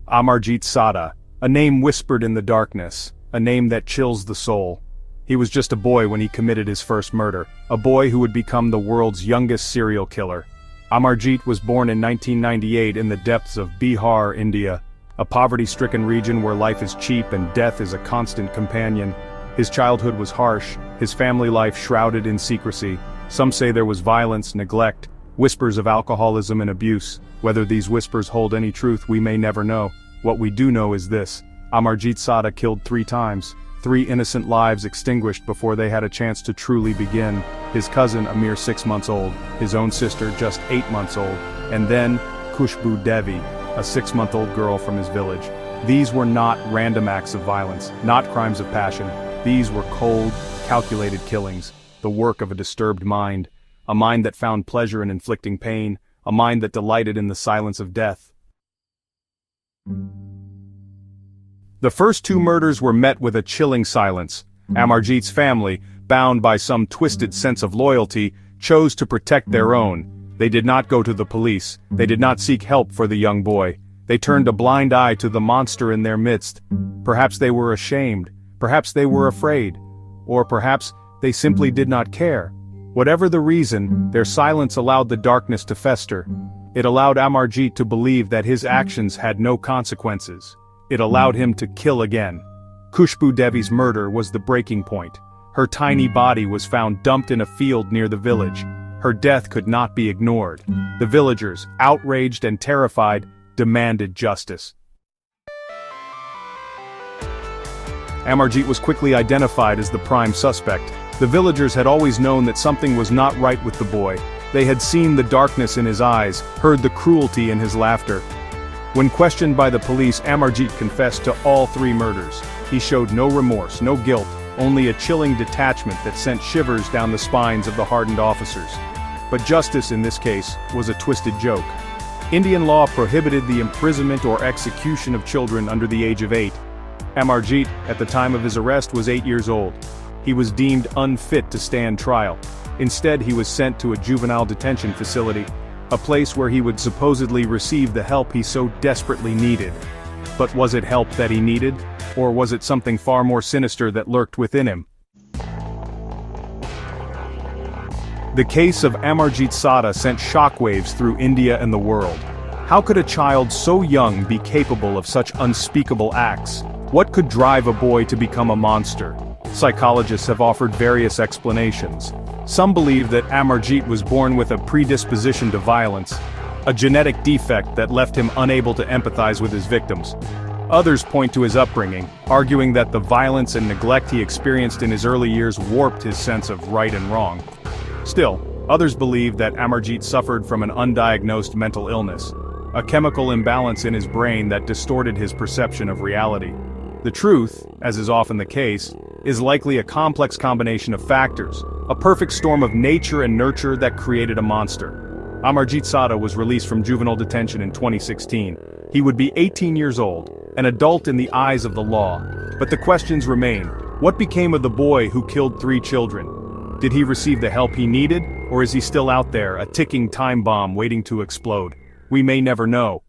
Amarjeet Sada, a name whispered in the darkness, a name that chills the soul. He was just a boy when he committed his first murder, a boy who would become the world's youngest serial killer. Amarjeet was born in 1998 in the depths of Bihar, India, a poverty-stricken region where life is cheap and death is a constant companion. His childhood was harsh, his family life shrouded in secrecy. Some say there was violence, neglect, whispers of alcoholism and abuse. Whether these whispers hold any truth we may never know. What we do know is this: Amarjeet Sada killed 3 times. 3 innocent lives extinguished before they had a chance to truly begin. His cousin, a mere 6 months old, his own sister, just 8 months old, and then Khushbu Devi, a 6-month-old girl from his village. These were not random acts of violence, not crimes of passion. These were cold, calculated killings, the work of a disturbed mind, a mind that found pleasure in inflicting pain, a mind that delighted in the silence of death. The first 2 murders were met with a chilling silence. Amarjeet's family, bound by some twisted sense of loyalty, chose to protect their own. They did not go to the police. They did not seek help for the young boy. They turned a blind eye to the monster in their midst. Perhaps they were ashamed. Perhaps they were afraid. Or perhaps they simply did not care. Whatever the reason, their silence allowed the darkness to fester. It allowed Amarjeet to believe that his actions had no consequences. It allowed him to kill again. Khushbu Devi's murder was the breaking point. Her tiny body was found dumped in a field near the village. Her death could not be ignored. The villagers, outraged and terrified, demanded justice. Amarjeet was quickly identified as the prime suspect. The villagers had always known that something was not right with the boy. They had seen the darkness in his eyes, heard the cruelty in his laughter. When questioned by the police, Amarjeet confessed to all 3 murders. He showed no remorse, no guilt, only a chilling detachment that sent shivers down the spines of the hardened officers. But justice in this case was a twisted joke. Indian law prohibited the imprisonment or execution of children under the age of 8. Amarjeet, at the time of his arrest, was 8 years old. He was deemed unfit to stand trial. Instead, he was sent to a juvenile detention facility, a place where he would supposedly receive the help he so desperately needed. But was it help that he needed? Or was it something far more sinister that lurked within him? The case of Amarjeet Sada sent shockwaves through India and the world. How could a child so young be capable of such unspeakable acts? What could drive a boy to become a monster? Psychologists have offered various explanations. Some believe that Amarjeet was born with a predisposition to violence, a genetic defect that left him unable to empathize with his victims. Others point to his upbringing, arguing that the violence and neglect he experienced in his early years warped his sense of right and wrong. Still, others believe that Amarjeet suffered from an undiagnosed mental illness, a chemical imbalance in his brain that distorted his perception of reality. The truth, as is often the case, is likely a complex combination of factors, a perfect storm of nature and nurture that created a monster. Amarjeet Sada was released from juvenile detention in 2016. He would be 18 years old, an adult in the eyes of the law. But the questions remain. What became of the boy who killed 3 children? Did he receive the help he needed, or is he still out there, a ticking time bomb waiting to explode? We may never know.